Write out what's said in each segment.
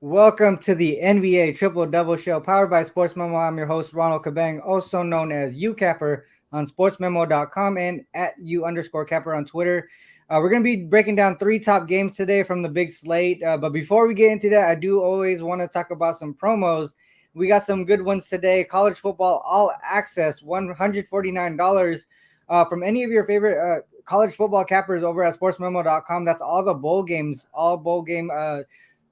Welcome to the NBA Triple Double Show powered by SportsMemo. I'm your host, Ronald Cabang, also known as UCapper on sportsmemo.com and at U_capper on Twitter. We're going to be breaking down three top games today from the big slate. But before we get into that, I do always want to talk about some promos. We got some good ones today. College football all access, $149 from any of your favorite college football cappers over at sportsmemo.com. That's all the bowl games, all bowl game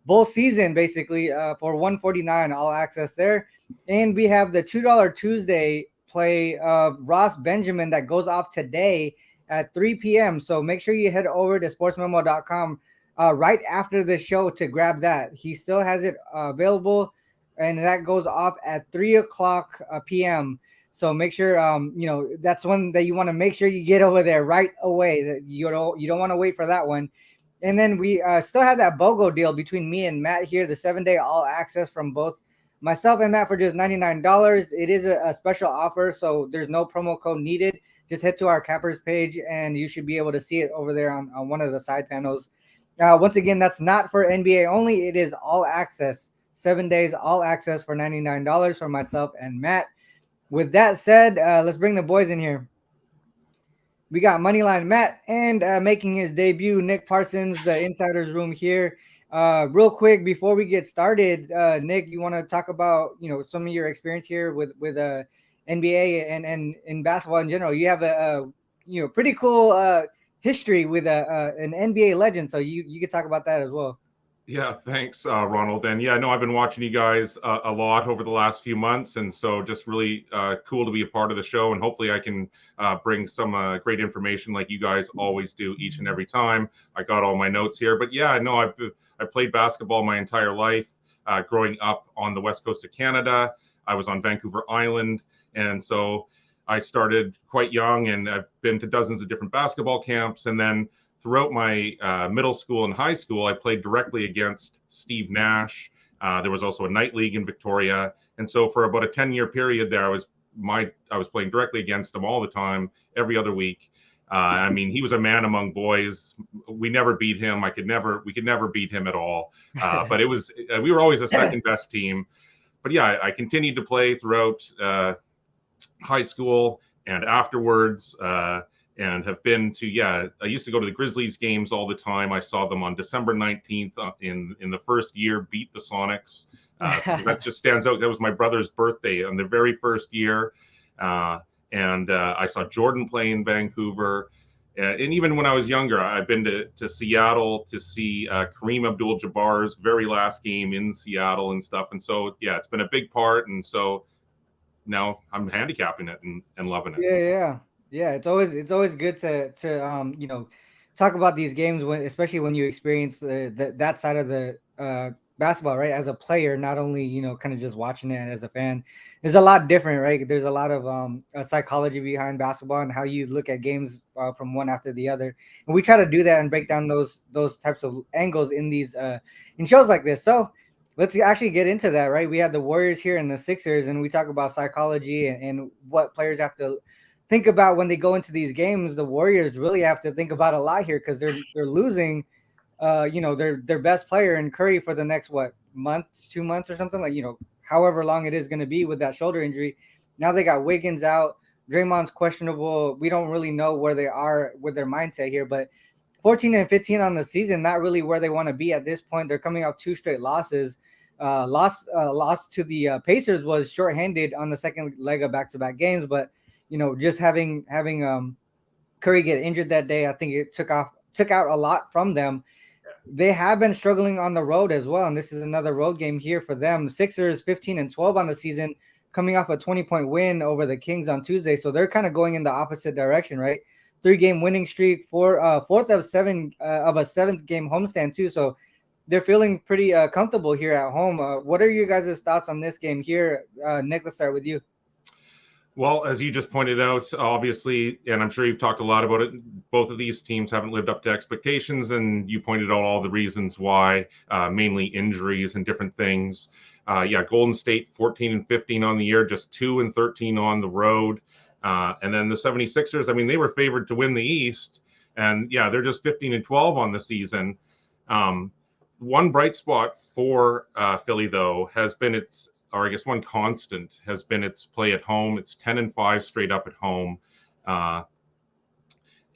bowl season basically for 149 all access there. And we have the $2 Tuesday play of Ross Benjamin that goes off today at 3 p.m. So make sure you head over to sportsmemo.com right after the show to grab that. He still has it available, and that goes off at 3 o'clock p.m. So make sure that's one that you want to make sure you get over there right away. That you don't want to wait for that one. And then we still have that BOGO deal between me and Matt here, the 7-day all access from both myself and Matt for just $99. It is a special offer, so there's no promo code needed. Just head to our cappers page and you should be able to see it over there on one of the side panels. Once again, that's not for NBA only. It is all access, 7 days all access for $99 for myself and Matt. With that said, let's bring the boys in here. We got Moneyline Matt and making his debut, Nick Parsons, the Insider's Room here. Real quick, before we get started, Nick, you want to talk about some of your experience here with NBA and in basketball in general? You have a pretty cool history with an NBA legend, so you could talk about that as well. Yeah, thanks, Ronald. And yeah, no, I've been watching you guys a lot over the last few months, and so just really cool to be a part of the show. And hopefully, I can bring some great information like you guys always do each and every time. I got all my notes here, but yeah, no, I've played basketball my entire life. Growing up on the west coast of Canada, I was on Vancouver Island, and so I started quite young, and I've been to dozens of different basketball camps, and then throughout my middle school and high school, I played directly against Steve Nash. There was also a night league in Victoria. And so for about a 10-year period there, I was playing directly against him all the time, every other week. I mean, he was a man among boys. We never beat him. We could never beat him at all. But we were always a second best team. But yeah, I continued to play throughout high school and afterwards. And have been to, I used to go to the Grizzlies games all the time. I saw them on December 19th in the first year, beat the Sonics. That just stands out. That was my brother's birthday on the very first year. And I saw Jordan play in Vancouver. And even when I was younger, I've been to Seattle to see Kareem Abdul-Jabbar's very last game in Seattle and stuff. And so, yeah, it's been a big part. And so now I'm handicapping it and loving it. Yeah, it's always good to talk about these games especially when you experience that side of the basketball, right? As a player, not only kind of just watching it as a fan. There's a lot different, right? There's a lot of psychology behind basketball and how you look at games from one after the other, and we try to do that and break down those types of angles in these in shows like this. So let's actually get into that, right? We have the Warriors here and the Sixers, and we talk about psychology and what players have to think about when they go into these games. The Warriors really have to think about a lot here because they're losing, their best player in Curry for the next 2 months or something, like however long it is going to be with that shoulder injury. Now they got Wiggins out, Draymond's questionable. We don't really know where they are with their mindset here, but 14-15 on the season, not really where they want to be at this point. They're coming off 2 straight losses. Loss to the Pacers was shorthanded on the second leg of back-to-back games, but just having Curry get injured that day, I think it took out a lot from them. They have been struggling on the road as well, and this is another road game here for them. Sixers 15-12 on the season, coming off a 20-point win over the Kings on Tuesday, so they're kind of going in the opposite direction, right? 3-game winning streak, fourth of a 7th-game homestand too, so they're feeling pretty comfortable here at home. What are you guys' thoughts on this game here? Nick, let's start with you. Well, as you just pointed out, obviously, and I'm sure you've talked a lot about it, both of these teams haven't lived up to expectations, and you pointed out all the reasons why, mainly injuries and different things. Golden State 14-15 on the year, just 2-13 on the road. And then the 76ers, I mean, they were favored to win the East, and they're just 15-12 on the season. one bright spot for Philly, though, has been one constant has been its play at home. It's 10-5 straight up at home.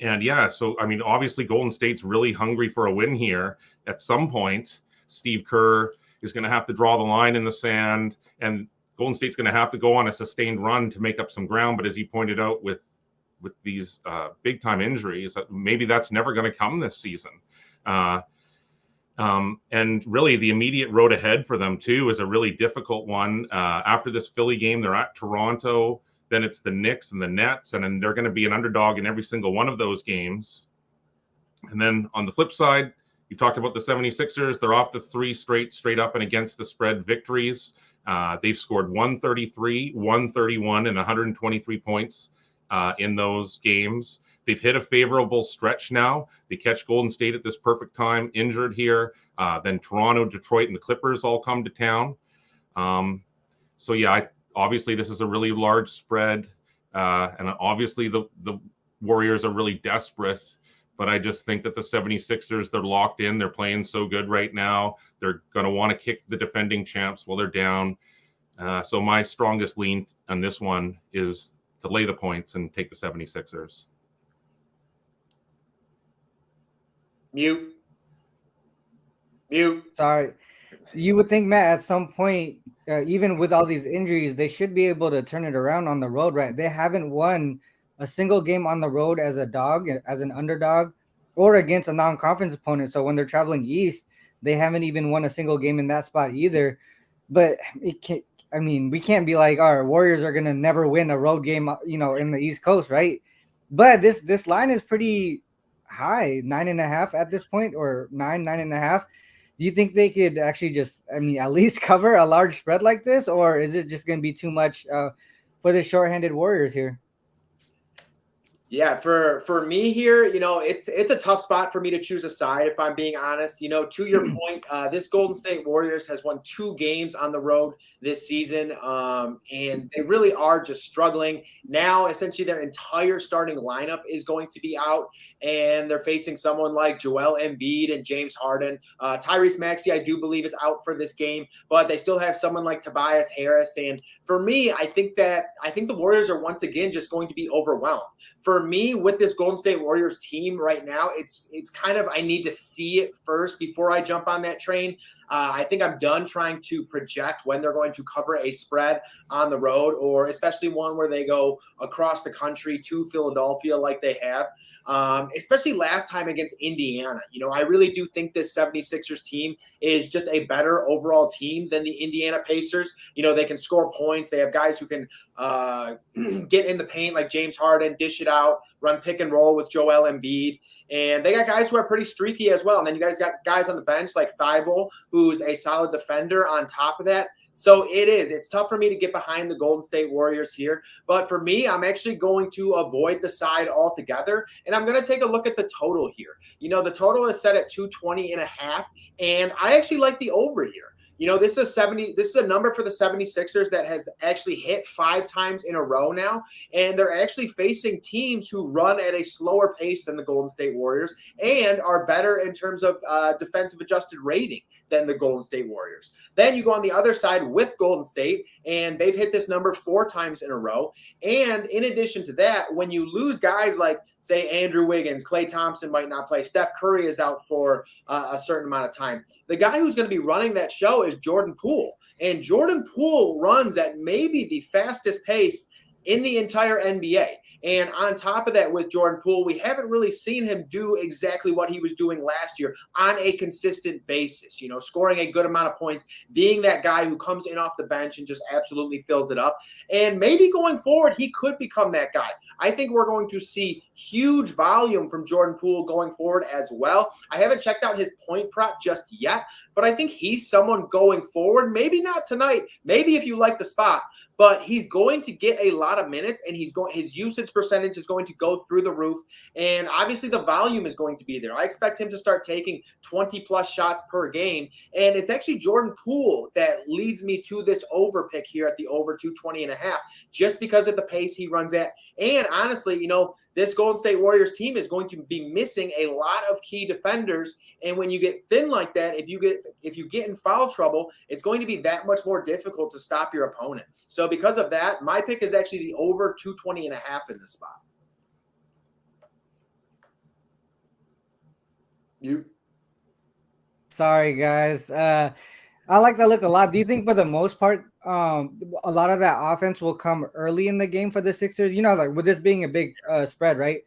And yeah, so, I mean, obviously Golden State's really hungry for a win here. At some point, Steve Kerr is going to have to draw the line in the sand, and Golden State's going to have to go on a sustained run to make up some ground. But as you pointed out, with these big-time injuries, maybe that's never going to come this season. And really, the immediate road ahead for them, too, is a really difficult one. After this Philly game, they're at Toronto. Then it's the Knicks and the Nets, and then they're going to be an underdog in every single one of those games. And then on the flip side, you talked about the 76ers. They're off the 3 straight up and against the spread victories. They've scored 133, 131, and 123 points in those games. They've hit a favorable stretch now. They catch Golden State at this perfect time, injured here. Then Toronto, Detroit, and the Clippers all come to town. So yeah, obviously this is a really large spread, and obviously the Warriors are really desperate. But I just think that the 76ers, they're locked in. They're playing so good right now. They're going to want to kick the defending champs while they're down. So my strongest lean on this one is to lay the points and take the 76ers. Mute. Sorry. You would think, Matt, at some point, even with all these injuries, they should be able to turn it around on the road, right? They haven't won a single game on the road as a dog, as an underdog, or against a non-conference opponent. So when they're traveling east, they haven't even won a single game in that spot either. But it can't. I mean, we can't be like, our Warriors are gonna never win a road game, in the East Coast, right? But this line is pretty high, 9.5 at this point, or 9.5. Do you think they could actually just, at least cover a large spread like this, or is it just going to be too much for the shorthanded Warriors here? Yeah, for me here, it's a tough spot for me to choose a side, if I'm being honest. To your point, this Golden State Warriors has won 2 games on the road this season, and they really are just struggling. Now, essentially, their entire starting lineup is going to be out, and they're facing someone like Joel Embiid and James Harden. Tyrese Maxey, I do believe, is out for this game, but they still have someone like Tobias Harris. And for me, I think the Warriors are once again just going to be overwhelmed. For me, with this Golden State Warriors team right now, it's kind of, I need to see it first before I jump on that train. I think I'm done trying to project when they're going to cover a spread on the road, or especially one where they go across the country to Philadelphia like they have, especially last time against Indiana. I really do think this 76ers team is just a better overall team than the Indiana Pacers. They can score points. They have guys who can get in the paint like James Harden, dish it out, run pick and roll with Joel Embiid. And they got guys who are pretty streaky as well. And then you guys got guys on the bench like Thibault, who's a solid defender on top of that. So it's tough for me to get behind the Golden State Warriors here. But for me, I'm actually going to avoid the side altogether. And I'm going to take a look at the total here. The total is set at 220.5. And I actually like the over here. This is a number for the 76ers that has actually hit 5 times in a row now, and they're actually facing teams who run at a slower pace than the Golden State Warriors and are better in terms of defensive adjusted rating than the Golden State Warriors. Then you go on the other side with Golden State, and they've hit this number 4 times in a row. And in addition to that, when you lose guys like, say, Andrew Wiggins, Klay Thompson might not play, Steph Curry is out for a certain amount of time, the guy who's going to be running that show is Jordan Poole. And Jordan Poole runs at maybe the fastest pace in the entire NBA. And on top of that, with Jordan Poole, we haven't really seen him do exactly what he was doing last year on a consistent basis, scoring a good amount of points, being that guy who comes in off the bench and just absolutely fills it up. And maybe going forward, he could become that guy. I think we're going to see huge volume from Jordan Poole going forward as well. I haven't checked out his point prop just yet, but I think he's someone going forward, maybe not tonight, maybe if you like the spot, but he's going to get a lot of minutes, and his usage percentage is going to go through the roof, and obviously the volume is going to be there. I expect him to start taking 20-plus shots per game, and it's actually Jordan Poole that leads me to this over pick here at the over 220.5, just because of the pace he runs at. And honestly, this Golden State Warriors team is going to be missing a lot of key defenders. And when you get thin like that, if you get in foul trouble, it's going to be that much more difficult to stop your opponent. So because of that, my pick is actually the over 220.5 in this spot. Sorry, guys. I like that look a lot. Do you think for the most part, a lot of that offense will come early in the game for the Sixers? You know, like with this being a big spread, right?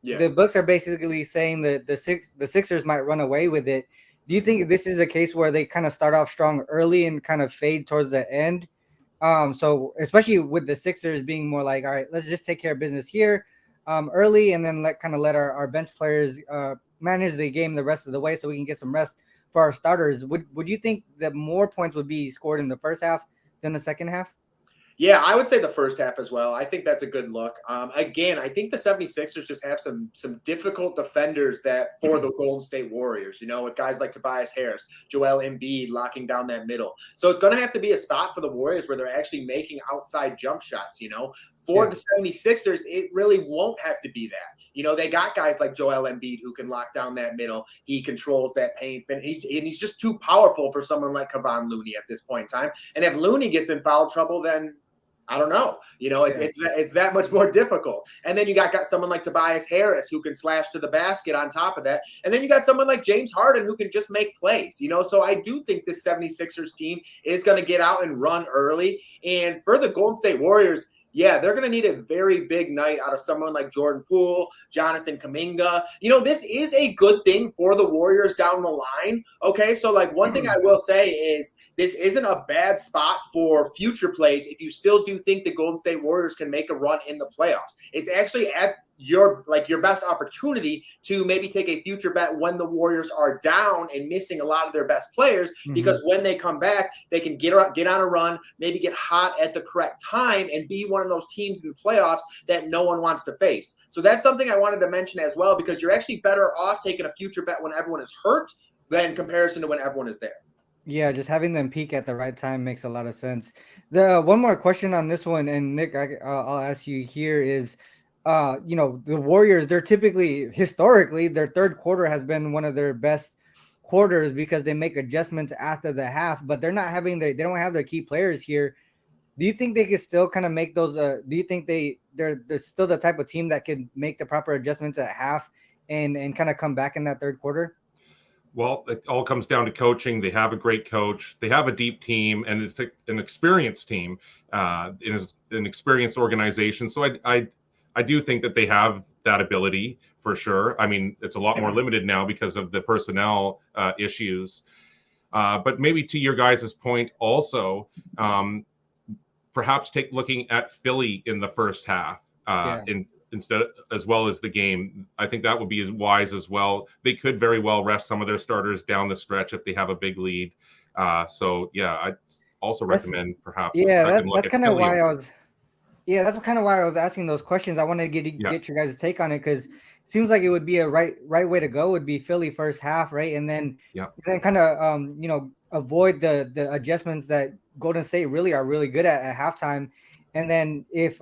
Yeah. The books are basically saying that the Sixers might run away with it. Do you think this is a case where they kind of start off strong early and kind of fade towards the end? So especially with the Sixers being more like, all right, let's just take care of business here early, and then let our bench players manage the game the rest of the way so we can get some rest for our starters. Would you think that more points would be scored in the first half than the second half? Yeah, I would say the first half as well. I think that's a good look. Again, I think the 76ers just have some difficult defenders that for the Golden State Warriors, with guys like Tobias Harris, Joel Embiid locking down that middle. So it's going to have to be a spot for the Warriors where they're actually making outside jump shots, For the 76ers, it really won't have to be that. They got guys like Joel Embiid who can lock down that middle. He controls that paint, and he's just too powerful for someone like Kevon Looney at this point in time. And if Looney gets in foul trouble, then I don't know. It's that much more difficult. And then you got someone like Tobias Harris who can slash to the basket on top of that. And then you got someone like James Harden who can just make plays, So I do think this 76ers team is going to get out and run early. And for the Golden State Warriors, yeah, they're going to need a very big night out of someone like Jordan Poole, Jonathan Kuminga. This is a good thing for the Warriors down the line. Okay, so one thing I will say is this isn't a bad spot for future plays if you still do think the Golden State Warriors can make a run in the playoffs. It's actually at your best opportunity to maybe take a future bet when the Warriors are down and missing a lot of their best players, because when they come back, they can get on a run, maybe get hot at the correct time and be one of those teams in the playoffs that no one wants to face. So that's something I wanted to mention as well, because you're actually better off taking a future bet when everyone is hurt than in comparison to when everyone is there. Yeah, just having them peak at the right time makes a lot of sense. The one more question on this one, and Nick, I'll ask you here is, the Warriors, they're historically, their third quarter has been one of their best quarters because they make adjustments after the half, but they don't have their key players here. Do you think they could still kind of make those? Do you think they're still the type of team that can make the proper adjustments at half and kind of come back in that third quarter? Well, it all comes down to coaching. They have a great coach. They have a deep team, and it's an experienced team. It is an experienced organization. So I do think that they have that ability for sure. I mean, it's a lot more limited now because of the personnel issues. But maybe to your guys' point also, perhaps looking at Philly in the first half instead as well as the game. I think that would be as wise as well. They could very well rest some of their starters down the stretch if they have a big lead. So yeah, I also recommend perhaps. Yeah, that's kind of why I was. Yeah, that's kind of why I was asking those questions. I wanted to get your guys' take on it, because it seems like it would be a right way to go would be Philly first half, right? And then kind of avoid the adjustments that Golden State really are really good at halftime. And then if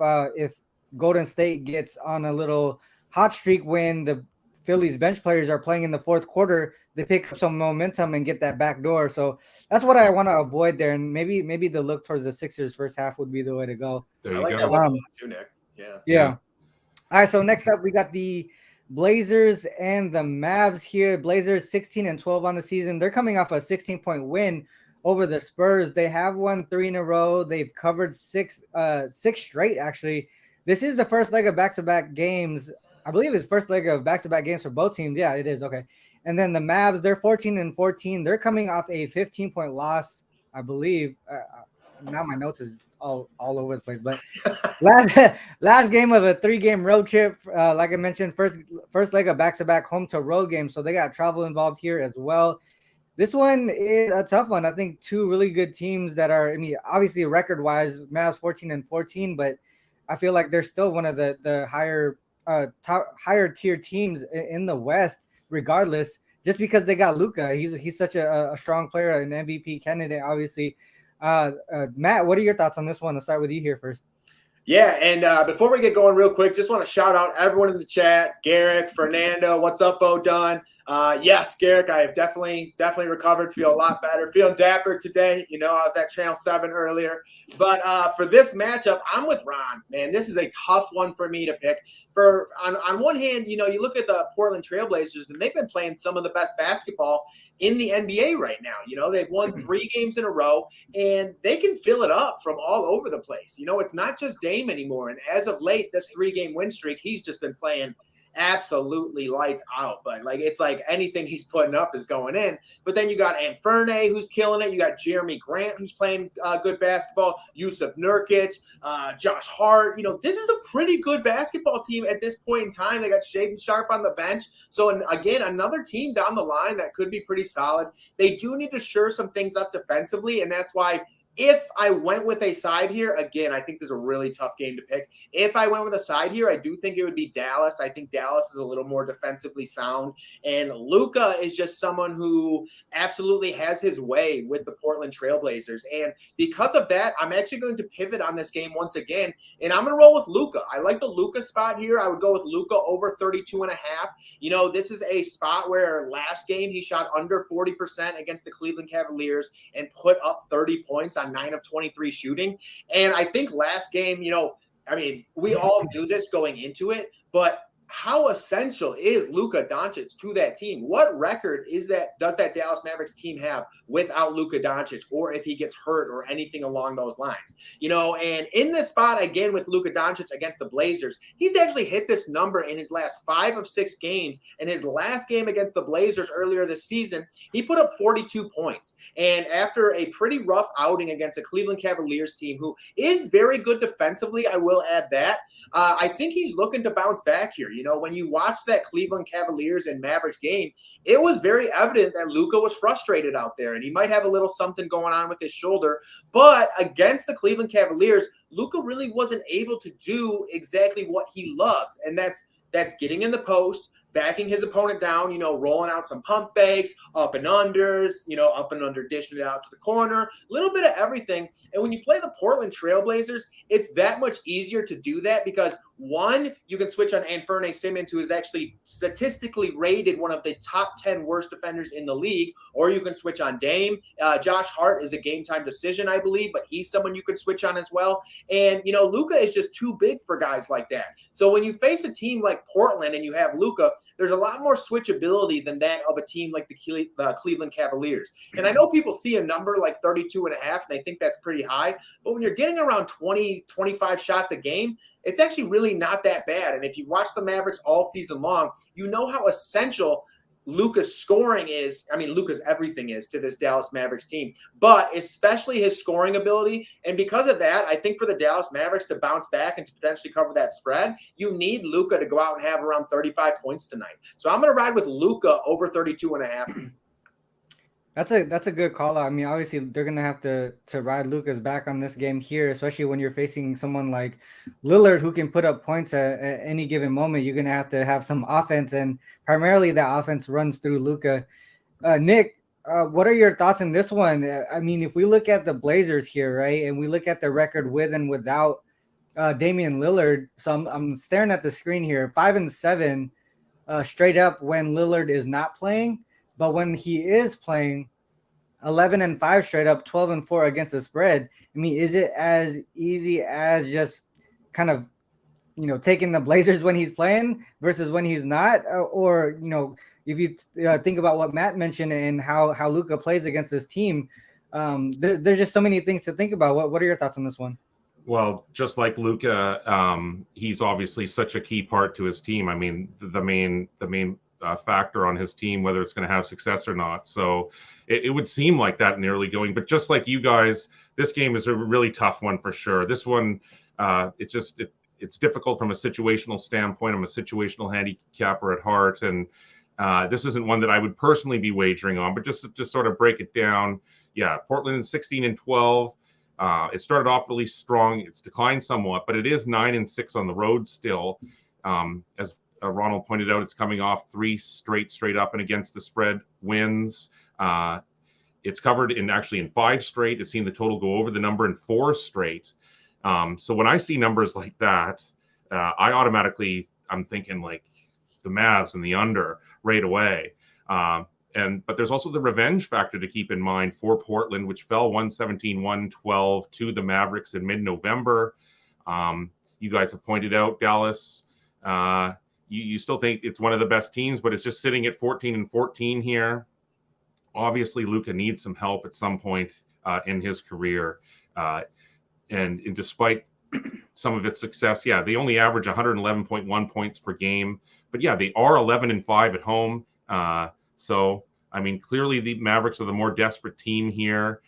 Golden State gets on a little hot streak when the Philly's bench players are playing in the fourth quarter, they pick up some momentum and get that back door. So that's what I want to avoid there. And maybe the look towards the Sixers first half would be the way to go. There you go. that one too, Nick. Yeah. All right. So next up, we got the Blazers and the Mavs here. Blazers 16-12 on the season. They're coming off a 16-point win over the Spurs. They have won 3 in a row. They've covered six straight, actually. This is the first leg of back-to-back games. I believe it's first leg of back-to-back games for both teams. Yeah, it is. Okay. And then the Mavs, they're 14-14. They're coming off a 15-point loss, I believe. Now my notes is all over the place. But last game of a 3-game road trip, like I mentioned, first leg of back-to-back home to road games. So they got travel involved here as well. This one is a tough one. I think two really good teams that are, obviously record-wise, Mavs 14-14, but I feel like they're still one of the higher tier teams in the West, regardless, just because they got Luka. He's such a strong player, an MVP candidate, obviously. Matt, what are your thoughts on this one? I'll start with you here first. Yeah, and before we get going real quick, just want to shout out everyone in the chat. Garrick, Fernando, what's up, Bo Dunn? Yes, Garrick, I have definitely recovered, feel a lot better, feeling dapper today. You know, I was at Channel 7 earlier. But for this matchup, I'm with Ron, man. This is a tough one for me to pick. On one hand, you know, you look at the Portland Trailblazers, and they've been playing some of the best basketball in the NBA right now. You know, they've won 3 games in a row, and they can fill it up from all over the place. You know, it's not just Dame anymore. And as of late, this 3-game win streak, he's just been playing absolutely lights out. But like, it's like anything he's putting up is going in. But then you got Anfernee, who's killing it. You got Jeremy Grant, who's playing good basketball. Yusuf Nurkic, Josh Hart. You know, this is a pretty good basketball team at this point in time. They got Shaden Sharp on the bench. So again, another team down the line that could be pretty solid. They do need to shore some things up defensively, and that's why if I went with a side here, again, I think this is a really tough game to pick. If I went with a side here, I do think it would be Dallas. I think Dallas is a little more defensively sound. And Luka is just someone who absolutely has his way with the Portland Trailblazers. And because of that, I'm actually going to pivot on this game once again. And I'm going to roll with Luka. I like the Luka spot here. I would go with Luka over 32.5. You know, this is a spot where last game he shot under 40% against the Cleveland Cavaliers and put up 30 points on 9 of 23 shooting. And I think last game, you know, I mean, we all knew this going into it, but how essential is Luka Doncic to that team? What record does that Dallas Mavericks team have without Luka Doncic, or if he gets hurt or anything along those lines? You know, and in this spot again with Luka Doncic against the Blazers, he's actually hit this number in his last 5 of 6 games. And his last game against the Blazers earlier this season, he put up 42 points. And after a pretty rough outing against a Cleveland Cavaliers team who is very good defensively, I will add that, I think he's looking to bounce back here. You know, when you watch that Cleveland Cavaliers and Mavericks game, it was very evident that Luka was frustrated out there, and he might have a little something going on with his shoulder. But against the Cleveland Cavaliers, Luka really wasn't able to do exactly what he loves, and that's getting in the post, backing his opponent down, you know, rolling out some pump fakes, up and unders, you know, up and under, dishing it out to the corner, a little bit of everything. And when you play the Portland Trailblazers, it's that much easier to do that because, one, you can switch on Anfernee Simons, who is actually statistically rated one of the top 10 worst defenders in the league, or you can switch on Dame. Josh Hart is a game-time decision, I believe, but he's someone you can switch on as well. And, you know, Luka is just too big for guys like that. So when you face a team like Portland and you have Luka, there's a lot more switchability than that of a team like the Cleveland Cavaliers. And I know people see a number like 32.5 and they think that's pretty high, but when you're getting around 20, 25 shots a game, it's actually really not that bad. And if you watch the Mavericks all season long, you know how essential Luka's scoring is. I mean, Luka's everything is to this Dallas Mavericks team, but especially his scoring ability. And because of that, I think for the Dallas Mavericks to bounce back and to potentially cover that spread, you need Luka to go out and have around 35 points tonight. So I'm going to ride with Luka over 32.5. That's a good call out. I mean, obviously they're gonna have to ride Luka's back on this game here, especially when you're facing someone like Lillard who can put up points at any given moment. You're gonna have to have some offense, and primarily that offense runs through Luka. Nick, what are your thoughts on this one? I mean, if we look at the Blazers here, right, and we look at the record with and without Damian Lillard, so I'm staring at the screen here, 5-7 straight up when Lillard is not playing. But when he is playing, 11-5 straight up, 12-4 against the spread. I mean, is it as easy as just kind of, you know, taking the Blazers when he's playing versus when he's not? Or, you know, if you think about what Matt mentioned and how Luka plays against this team, there's just so many things to think about. What are your thoughts on this one? Well, just like Luka, he's obviously such a key part to his team. I mean, the main factor on his team, whether it's going to have success or not. So it would seem like that in the early going. But just like you guys, this game is a really tough one for sure. This one, it's difficult from a situational standpoint. I'm a situational handicapper at heart, and this isn't one that I would personally be wagering on. But just sort of break it down. Yeah, Portland is 16-12. It started off really strong. It's declined somewhat, but it is 9-6 on the road still. As Ronald pointed out, it's coming off 3 straight up and against the spread wins. It's covered in 5 straight. It's seen the total go over the number in 4 straight. So when I see numbers like that, I'm thinking like the Mavs and the under right away. But there's also the revenge factor to keep in mind for Portland, which fell 117-112 to the Mavericks in mid-November. You guys have pointed out Dallas. You still think it's one of the best teams, but it's just sitting at 14-14 here. Obviously, Luka needs some help at some point in his career. And despite some of its success, they only average 111.1 points per game. But they are 11-5 at home. So, I mean, clearly the Mavericks are the more desperate team here.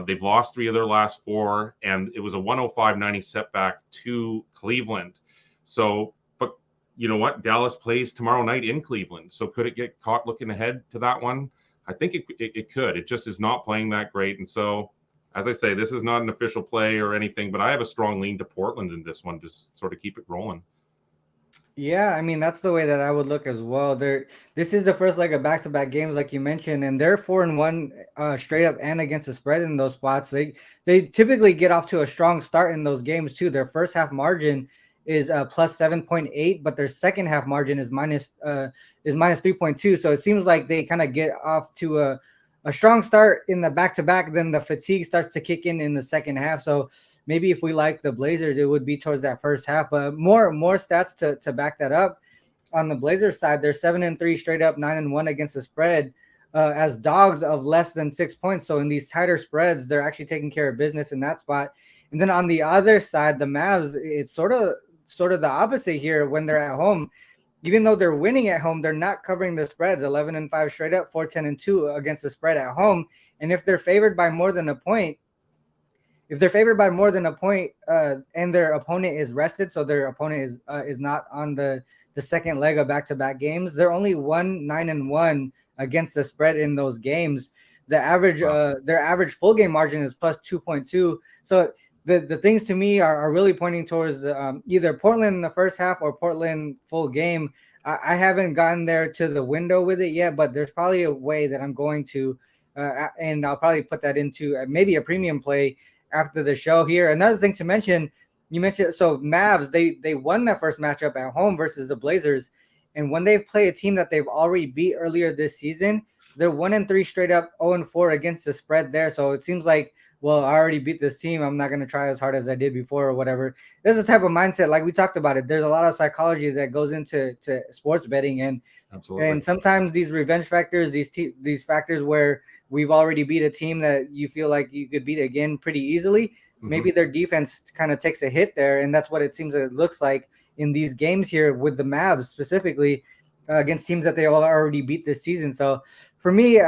They've lost 3 of their last 4, and it was a 105-90 setback to Cleveland. So, but you know what? Dallas plays tomorrow night in Cleveland. So could it get caught looking ahead to that one? I think it could. It just is not playing that great. And so, as I say, this is not an official play or anything, but I have a strong lean to Portland in this one, just sort of keep it rolling. Yeah, I mean, that's the way that I would look as well. This is the first leg of back-to-back games, like you mentioned, and they're 4-1 straight up and against the spread in those spots. They typically get off to a strong start in those games too. Their first half margin is plus 7.8, but their second half margin is minus 3.2. So it seems like they kind of get off to a strong start in the back-to-back, then the fatigue starts to kick in the second half. So maybe if we like the Blazers, it would be towards that first half. But more stats to back that up. On the Blazers side, they're 7-3 straight up, 9-1 against the spread as dogs of less than 6 points. So in these tighter spreads, they're actually taking care of business in that spot. And then on the other side, the Mavs, it's sort of the opposite here when they're at home. Even though they're winning at home, they're not covering the spreads. 11-5 straight up, 4-10-2 against the spread at home. And if they're favored by more than a point, and their opponent is rested, so their opponent is not on the second leg of back-to-back games, they're only 9-1 against the spread in those games. The average, their average full game margin is plus 2.2. So the things to me are really pointing towards either Portland in the first half or Portland full game. I haven't gotten there to the window with it yet, but there's probably a way that I'm going to, and I'll probably put that into maybe a premium play after the show here. Another thing to mention, you mentioned, so Mavs, they won that first matchup at home versus the Blazers. And when they play a team that they've already beat earlier this season, they're 1-3 straight up, 0-4 against the spread there. So it seems like, well, I already beat this team, I'm not going to try as hard as I did before or whatever. There's a type of mindset, like we talked about it. There's a lot of psychology that goes into sports betting. And absolutely. And sometimes these revenge factors, these factors where we've already beat a team that you feel like you could beat again pretty easily, maybe their defense kind of takes a hit there. And that's what it seems it looks like in these games here with the Mavs specifically against teams that they all already beat this season. So for me,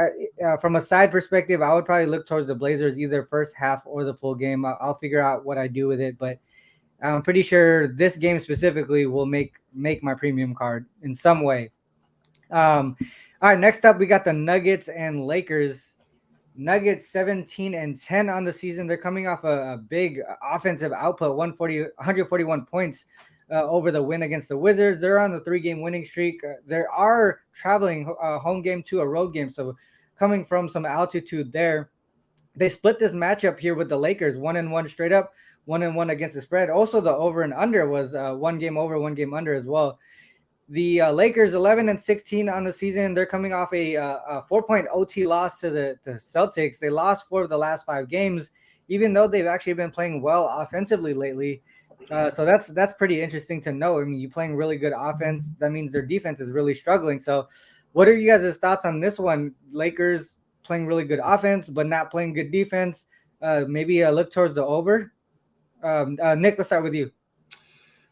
from a side perspective, I would probably look towards the Blazers, either first half or the full game. I'll figure out what I do with it, but I'm pretty sure this game specifically will make my premium card in some way. All right, next up, we got the Nuggets and Lakers. Nuggets 17-10 on the season. They're coming off a big offensive output, 141 points over the win against the Wizards. They're on the 3-game winning streak. They are traveling a home game to a road game, so coming from some altitude there. They split this matchup here with the Lakers, 1-1 straight up, 1-1 against the spread. Also, the over and under was 1 game over, 1 game under as well. The Lakers 11-16 on the season. They're coming off a 4-point OT loss to the Celtics. They lost 4 of the last 5 games, even though they've actually been playing well offensively lately. So that's pretty interesting to know. I mean, you're playing really good offense. That means their defense is really struggling. So what are you guys' thoughts on this one? Lakers playing really good offense, but not playing good defense. Maybe look towards the over. Nick, let's start with you.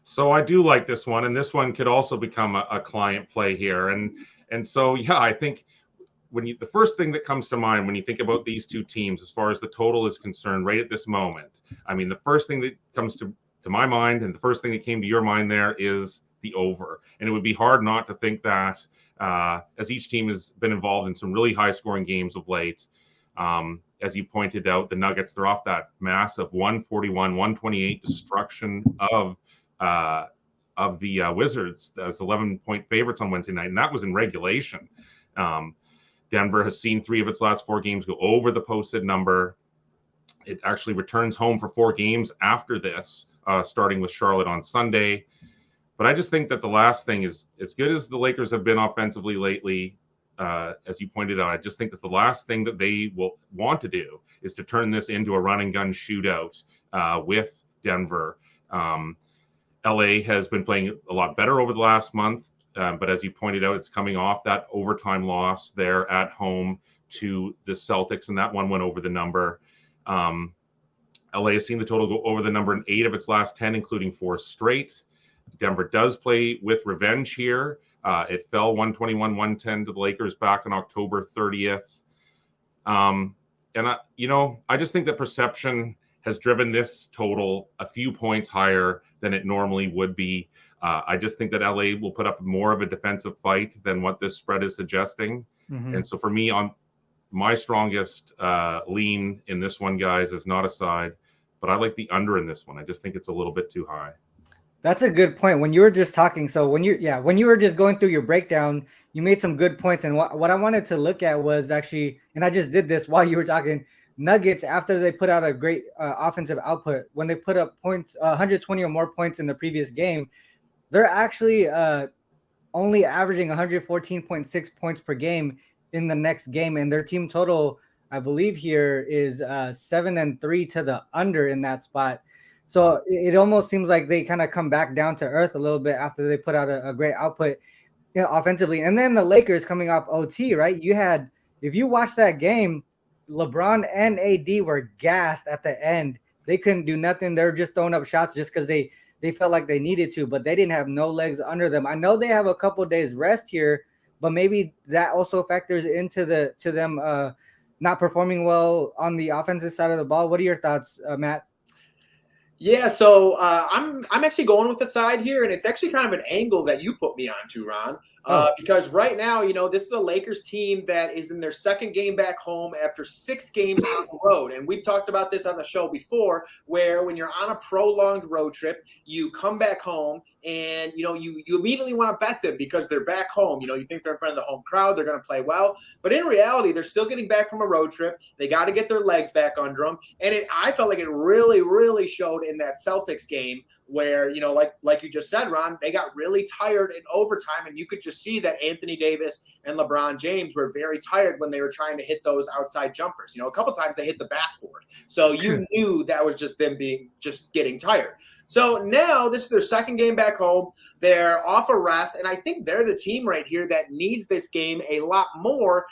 So I do like this one, and this one could also become a client play here. And so, I think the first thing that comes to mind when you think about these two teams, as far as the total is concerned, right at this moment, I mean, the first thing that comes to my mind, and the first thing that came to your mind there, is the over. And it would be hard not to think that, as each team has been involved in some really high-scoring games of late. As you pointed out, the Nuggets, they're off that massive 141-128 destruction of the Wizards as 11-point favorites on Wednesday night, and that was in regulation. Denver has seen 3 of its last 4 games go over the posted number, It actually returns home for 4 games after this, starting with Charlotte on Sunday. But I just think that the last thing is, as good as the Lakers have been offensively lately, as you pointed out, I just think that the last thing that they will want to do is to turn this into a run and gun shootout with Denver. LA has been playing a lot better over the last month, but as you pointed out, it's coming off that overtime loss there at home to the Celtics, and that one went over the number. LA has seen the total go over the number in 8 of its last 10, including 4 straight. Denver does play with revenge here. It fell 121-110 to the Lakers back on October 30th. And I just think that perception has driven this total a few points higher than it normally would be. I just think that LA will put up more of a defensive fight than what this spread is suggesting. Mm-hmm. And so for me, on my strongest lean in this one, guys, is not a side, but I like the under in this one. I just think it's a little bit too high. That's a good point. When you were just talking, so when you were just going through your breakdown, you made some good points. And what I wanted to look at was actually, and I just did this while you were talking, Nuggets, after they put out a great offensive output, when they put up points, 120 or more points in the previous game, they're actually only averaging 114.6 points per game in the next game. And their team total, I believe here, is 7-3 to the under in that spot. So it almost seems like they kind of come back down to earth a little bit after they put out a great output, offensively. And then the Lakers coming off OT, right? If you watch that game, LeBron and AD were gassed at the end. They couldn't do nothing. They were just throwing up shots just because they felt like they needed to, but they didn't have no legs under them. I know they have a couple of days rest here, but maybe that also factors into them not performing well on the offensive side of the ball. What are your thoughts, Matt? Yeah, so I'm actually going with the side here, and it's actually kind of an angle that you put me onto, Ron. Because right now, this is a Lakers team that is in their second game back home after 6 games on the road. And we've talked about this on the show before, where when you're on a prolonged road trip, you come back home and, you immediately want to bet them because they're back home. You think they're in front of the home crowd, they're going to play well. But in reality, they're still getting back from a road trip. They got to get their legs back under them. And I felt like it really, really showed in that Celtics game where, like you just said, Ron, they got really tired in overtime, and you could just see that Anthony Davis and LeBron James were very tired when they were trying to hit those outside jumpers. A couple times they hit the backboard. So you knew that was just them getting tired. So now this is their second game back home. They're off a rest, and I think they're the team right here that needs this game a lot more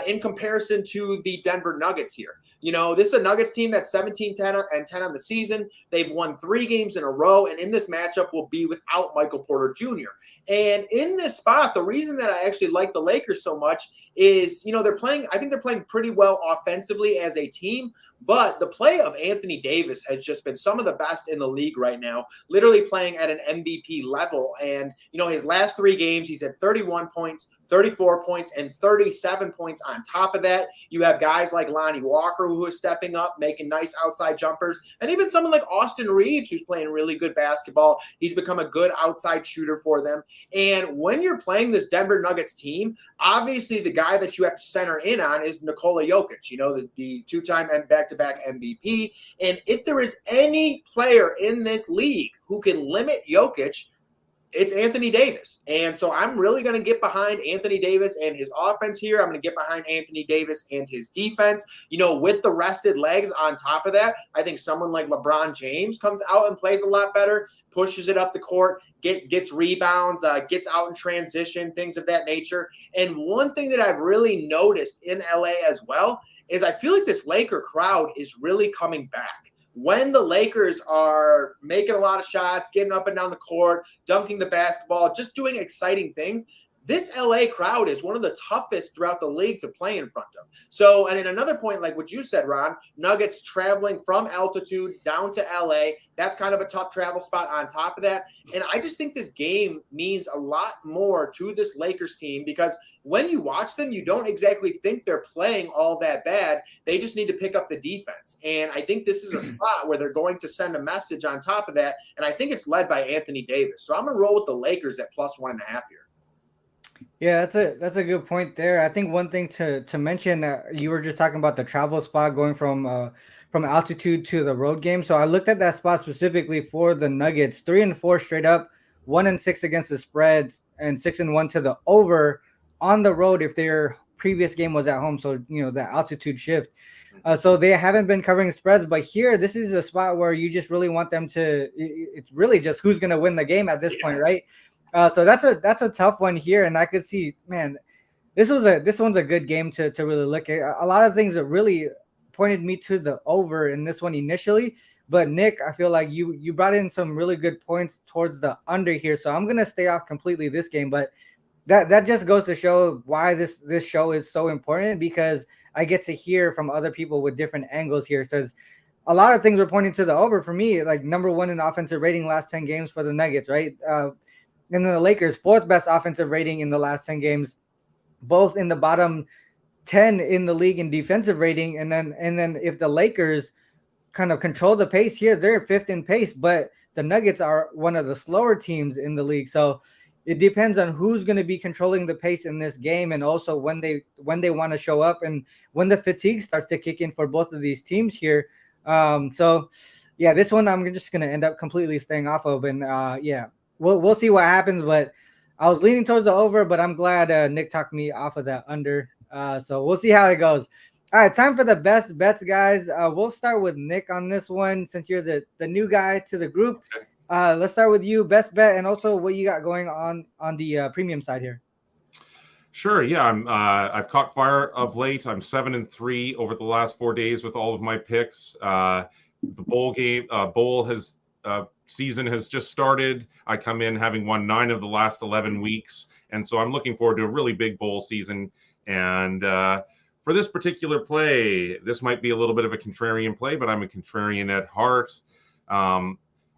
in comparison to the Denver Nuggets here. This is a Nuggets team that's 17-10 and 10 on the season. They've won 3 games in a row, and in this matchup will be without Michael Porter Jr. And in this spot, the reason that I actually like the Lakers so much is, I think they're playing pretty well offensively as a team, but the play of Anthony Davis has just been some of the best in the league right now, literally playing at an MVP level. And, his last 3 games, he's had 31 points, 34 points, and 37 points on top of that. You have guys like Lonnie Walker who is stepping up, making nice outside jumpers, and even someone like Austin Reeves who's playing really good basketball. He's become a good outside shooter for them. And when you're playing this Denver Nuggets team, obviously the guy that you have to center in on is Nikola Jokic, the 2-time and back-to-back MVP. And if there is any player in this league who can limit Jokic, it's Anthony Davis. And so I'm really going to get behind Anthony Davis and his offense here. I'm going to get behind Anthony Davis and his defense. With the rested legs on top of that, I think someone like LeBron James comes out and plays a lot better, pushes it up the court, gets rebounds, gets out in transition, things of that nature. And one thing that I've really noticed in LA as well is I feel like this Laker crowd is really coming back. When the Lakers are making a lot of shots, getting up and down the court, dunking the basketball, just doing exciting things, this LA crowd is one of the toughest throughout the league to play in front of. So, and then another point, like what you said, Ron, Nuggets traveling from altitude down to LA, that's kind of a tough travel spot on top of that. And I just think this game means a lot more to this Lakers team because when you watch them, you don't exactly think they're playing all that bad. They just need to pick up the defense. And I think this is a spot where they're going to send a message on top of that. And I think it's led by Anthony Davis. So I'm going to roll with the Lakers at +1.5 here. Yeah, that's a good point there. I think one thing to mention, you were just talking about the travel spot going from altitude to the road game. So I looked at that spot specifically for the Nuggets, 3-4 straight up, 1-6 against the spreads, and 6-1 to the over on the road if their previous game was at home. So the altitude shift. So they haven't been covering spreads, but here this is a spot where you just really want them to. It's really just who's going to win the game at this point, right? So that's a tough one here, and I could see, man, this one's a good game to really look at. A lot of things that really pointed me to the over in this one initially, but Nick, I feel like you brought in some really good points towards the under here, so I'm gonna stay off completely this game, but that just goes to show why this show is so important, because I get to hear from other people with different angles here. Says a lot of things were pointing to the over for me, like number one in offensive rating last 10 games for the Nuggets, right? And then the Lakers, fourth best offensive rating in the last 10 games, both in the bottom 10 in the league in defensive rating. And then if the Lakers kind of control the pace here, they're fifth in pace, but the Nuggets are one of the slower teams in the league. So it depends on who's going to be controlling the pace in this game, and also when they want to show up and when the fatigue starts to kick in for both of these teams here. So yeah, this one I'm just going to end up completely staying off of, and yeah, we'll see what happens. But I was leaning towards the over, but I'm glad Nick talked me off of that under. So we'll see how it goes. All right, time for the best bets, guys. We'll start with Nick on this one since you're the new guy to the group. Let's start with you, best bet, and also what you got going on the premium side here. Sure. Yeah, I've caught fire of late. I'm 7-3 over the last 4 days with all of my picks. The bowl season has just started. I come in having won 9 of the last 11 weeks, and so I'm looking forward to a really big bowl season. And for this particular play, this might be a little bit of a contrarian play, but I'm a contrarian at heart.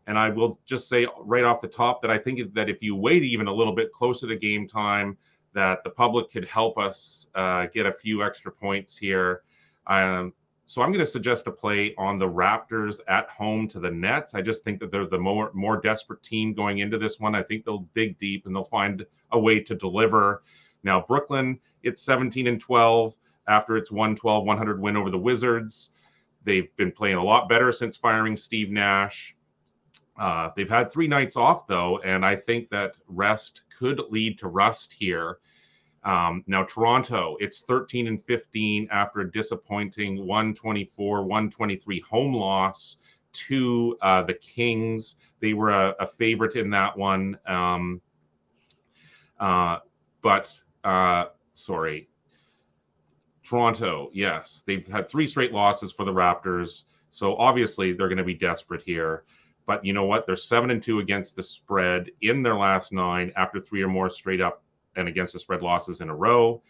And I will just say right off the top that I think that if you wait even a little bit closer to game time, that the public could help us get a few extra points here. So I'm going to suggest a play on the Raptors at home to the Nets. I just think that they're the more desperate team going into this one. I think they'll dig deep and they'll find a way to deliver. Now, Brooklyn, it's 17-12 after its 112-100 win over the Wizards. They've been playing a lot better since firing Steve Nash. They've had 3 nights off, though, and I think that rest could lead to rust here. Now, Toronto, it's 13-15 after a disappointing 124-123 home loss to the Kings. They were a favorite in that one. Toronto, yes, they've had 3 straight losses for the Raptors, so obviously they're going to be desperate here. But you know what? They're 7-2 against the spread in their last 9 after 3 or more straight up and against the spread losses in a row.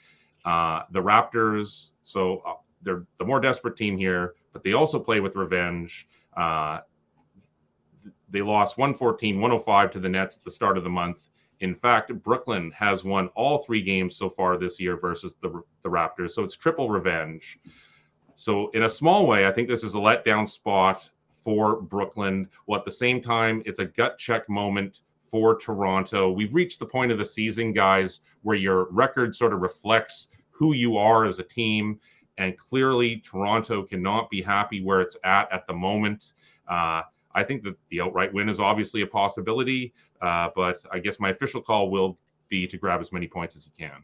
The Raptors, so they're the more desperate team here, but they also play with revenge. They lost 114-105 to the Nets at the start of the month. In fact, Brooklyn has won all 3 games so far this year versus the Raptors, so it's triple revenge. So in a small way, I think this is a letdown spot for Brooklyn. Well, at the same time, it's a gut check moment for Toronto. We've reached the point of the season, guys, where your record sort of reflects who you are as a team. And clearly, Toronto cannot be happy where it's at the moment. I think that the outright win is obviously a possibility, but I guess my official call will be to grab as many points as you can.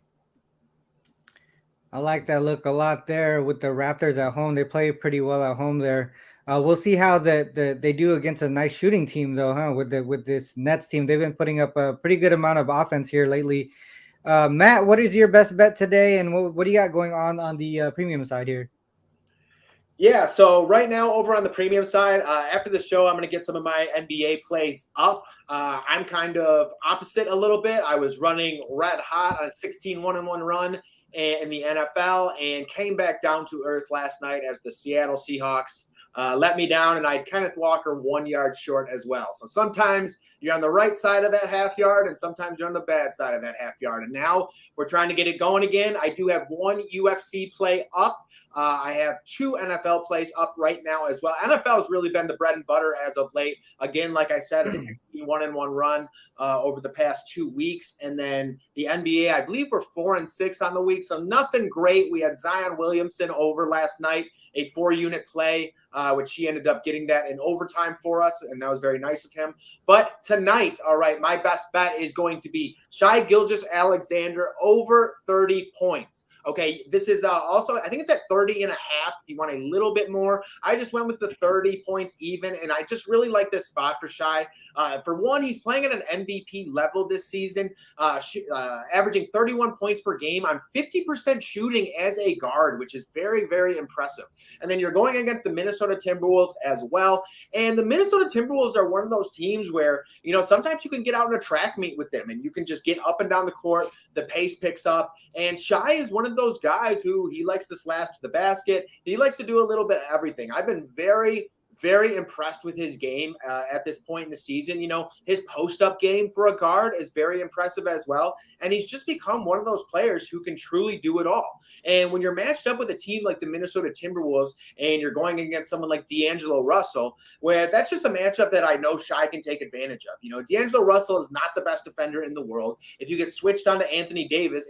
I like that look a lot there with the Raptors at home. They play pretty well at home there. We'll see how they do against a nice shooting team, though, huh? With this Nets team, they've been putting up a pretty good amount of offense here lately. Matt, what is your best bet today, and what do you got going on the premium side here? Yeah, so right now over on the premium side, after the show, I'm going to get some of my NBA plays up. I'm kind of opposite a little bit. I was running red hot on a 16-1-1 run in the NFL and came back down to earth last night as the Seattle Seahawks let me down, and I had Kenneth Walker 1 yard short as well. So sometimes you're on the right side of that half yard, and sometimes you're on the bad side of that half yard. And now we're trying to get it going again. I do have one UFC play up. I have 2 NFL plays up right now as well. NFL has really been the bread and butter as of late. Again, like I said, a 16-1-1 run over the past 2 weeks. And then the NBA, I believe we're 4-6 on the week. So nothing great. We had Zion Williamson over last night, a 4-unit play, which he ended up getting that in overtime for us. And that was very nice of him. But tonight, all right, my best bet is going to be Shai Gilgeous-Alexander over 30 points. Okay, this is also, I think it's at 30 and a half. If you want a little bit more, I just went with the 30 points even, and I just really like this spot for Shai. For one, he's playing at an MVP level this season, averaging 31 points per game on 50% shooting as a guard, which is very, very impressive. And then you're going against the Minnesota Timberwolves as well. And the Minnesota Timberwolves are one of those teams where, sometimes you can get out in a track meet with them and you can just get up and down the court. The pace picks up. And Shai is one of those guys who he likes to slash to the basket. He likes to do a little bit of everything. I've been very, very impressed with his game at this point in the season. His post-up game for a guard is very impressive as well. And he's just become one of those players who can truly do it all. And when you're matched up with a team like the Minnesota Timberwolves and you're going against someone like D'Angelo Russell, where that's just a matchup that I know Shai can take advantage of. D'Angelo Russell is not the best defender in the world. If you get switched on to Anthony Davis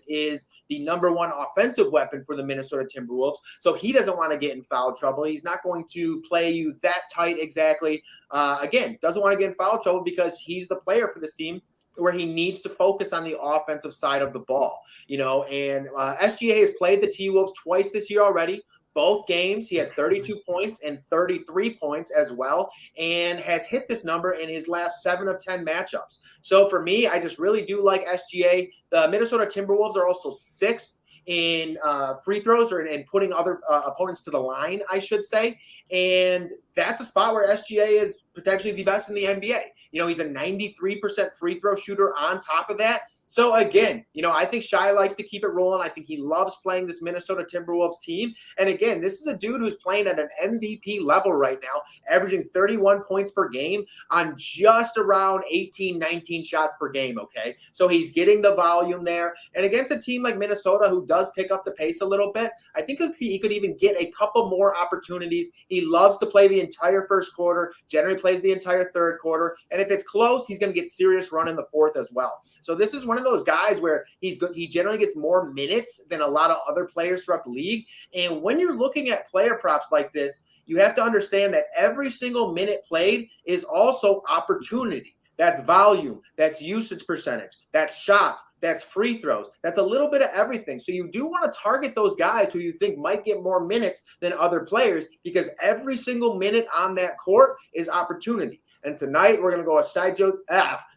is the #1 offensive weapon for the Minnesota Timberwolves. So he doesn't want to get in foul trouble. He's not going to play you that tight exactly. Again, doesn't want to get in foul trouble because he's the player for this team where he needs to focus on the offensive side of the ball. And SGA has played the T-Wolves twice this year already. Both games, he had 32 points and 33 points as well, and has hit this number in his last 7 of 10 matchups. So for me, I just really do like SGA. The Minnesota Timberwolves are also 6th in free throws or in putting other opponents to the line, I should say. And that's a spot where SGA is potentially the best in the NBA. He's a 93% free throw shooter on top of that. So again, I think Shai likes to keep it rolling. I think he loves playing this Minnesota Timberwolves team. And again, this is a dude who's playing at an MVP level right now, averaging 31 points per game on just around 18, 19 shots per game, okay? So he's getting the volume there. And against a team like Minnesota, who does pick up the pace a little bit, I think he could even get a couple more opportunities. He loves to play the entire first quarter, generally plays the entire third quarter. And if it's close, he's going to get serious run in the fourth as well. So this is one of those guys where he generally gets more minutes than a lot of other players throughout the league. And when you're looking at player props like this, you have to understand that every single minute played is also opportunity. That's volume, that's usage percentage, that's shots, that's free throws, that's a little bit of everything. So you do want to target those guys who you think might get more minutes than other players, because every single minute on that court is opportunity. And tonight we're going to go with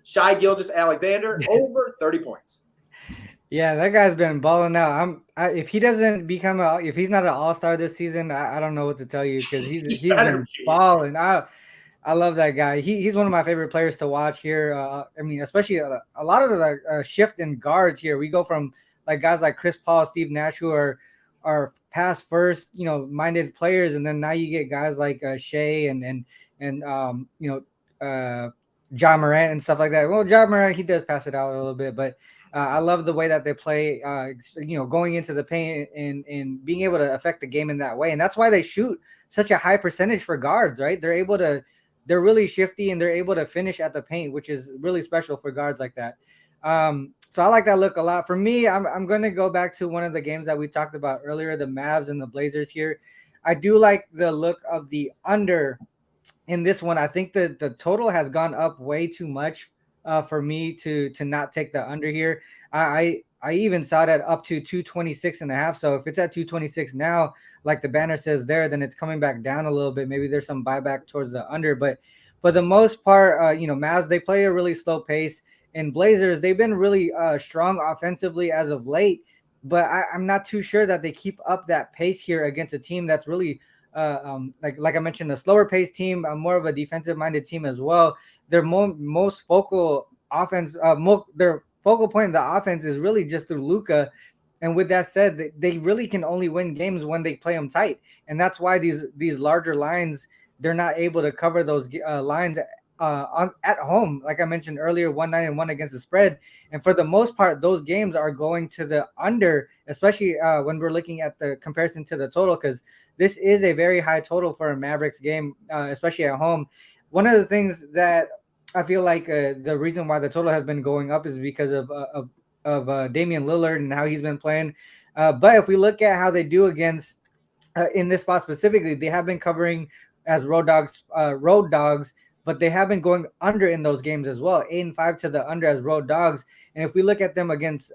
Shai Gilgeous-Alexander over 30 points. Yeah, that guy's been balling out. If he doesn't become if he's not an all-star this season, I don't know what to tell you, because he's been balling. I love that guy. He's one of my favorite players to watch here. Especially a lot of the shift in guards here. We go from like guys like Chris Paul, Steve Nash, who are pass first, minded players, and then now you get guys like Shea and Ja Morant and stuff like that. Well, Ja Morant, he does pass it out a little bit, but I love the way that they play, going into the paint and being able to affect the game in that way. And that's why they shoot such a high percentage for guards, right? They're really shifty, and they're able to finish at the paint, which is really special for guards like that. So I like that look a lot. For me, I'm going to go back to one of the games that we talked about earlier, the Mavs and the Blazers here. I do like the look of the under in this one. I think that the total has gone up way too much for me to not take the under here. I even saw that up to 226.5. So if it's at 226 now, like the banner says there, then it's coming back down a little bit. Maybe there's some buyback towards the under, but for the most part, Mavs, they play a really slow pace, and Blazers, they've been really strong offensively as of late, but I'm not too sure that they keep up that pace here against a team that's really like I mentioned, a slower paced team, more of a defensive minded team as well. Their most focal offense, their focal point of the offense is really just through Luka. And with that said, they really can only win games when they play them tight. And that's why these larger lines, they're not able to cover those lines at home. Like I mentioned earlier, 1-9-1 against the spread. And for the most part, those games are going to the under, especially when we're looking at the comparison to the total, because this is a very high total for a Mavericks game, especially at home. One of the things that I feel like the reason why the total has been going up is because of Damian Lillard and how he's been playing. But if we look at how they do against in this spot specifically, they have been covering as road dogs, but they have been going under in those games as well. 8-5 to the under as road dogs. And if we look at them against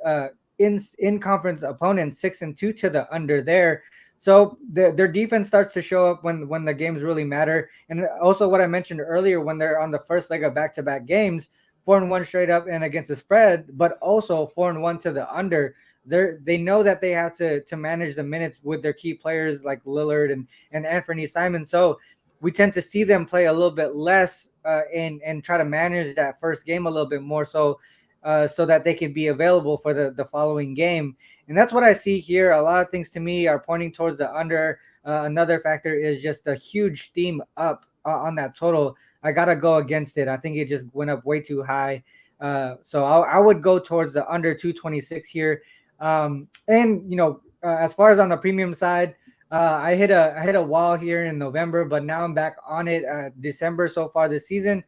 in conference opponents, 6-2 to the under there. So their defense starts to show up when the games really matter. And also what I mentioned earlier, when they're on the first leg of back-to-back games, 4-1 straight up and against the spread, but also 4-1 to the under. They know that they have to manage the minutes with their key players like Lillard and Anthony Simon. So we tend to see them play a little bit less and try to manage that first game a little bit more so that they can be available for the following game. And that's what I see here. A lot of things to me are pointing towards the under. Another factor is just a huge steam up on that total. I got to go against it. I think it just went up way too high. So I would go towards the under 226 here. And, as far as on the premium side, I hit a wall here in November, but now I'm back on it. December so far this season.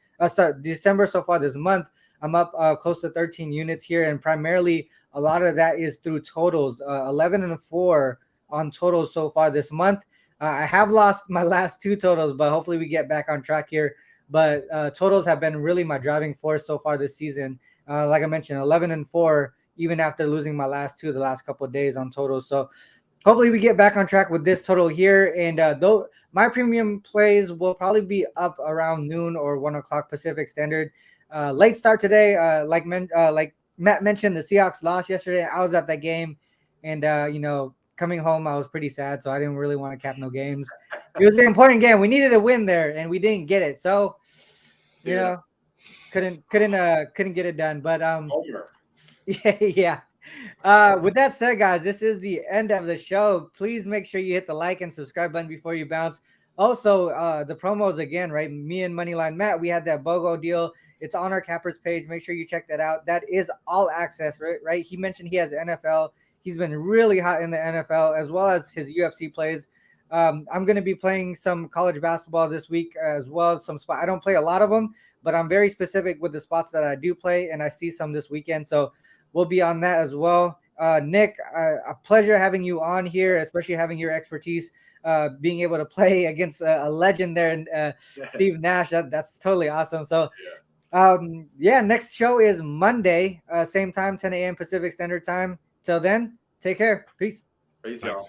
December so far this month. I'm up close to 13 units here, and primarily a lot of that is through totals. 11-4 on totals so far this month. I have lost my last two totals, but hopefully we get back on track here. But totals have been really my driving force so far this season. Like I mentioned, 11-4, even after losing my last two the last couple of days on totals. So hopefully we get back on track with this total here. And though my premium plays will probably be up around noon or 1 o'clock Pacific Standard. Late start today, like Matt mentioned, the Seahawks lost yesterday. I was at that game, and coming home, I was pretty sad, so I didn't really want to cap no games. It was an important game. We needed a win there, and we didn't get it. So, couldn't get it done. But yeah. With that said, guys, this is the end of the show. Please make sure you hit the like and subscribe button before you bounce. Also, the promos again, right? Me and Moneyline Matt, we had that BOGO deal. It's on our Cappers page. Make sure you check that out. That is all access, right? He mentioned he has NFL. He's been really hot in the NFL as well as his UFC plays. I'm going to be playing some college basketball this week as well. I don't play a lot of them, but I'm very specific with the spots that I do play, and I see some this weekend. So we'll be on that as well. Nick, a pleasure having you on here, especially having your expertise, being able to play against a legend there, and Steve Nash. That's totally awesome. So, next show is Monday, same time, 10 a.m. Pacific Standard Time. Till then, take care. Peace. Peace, y'all.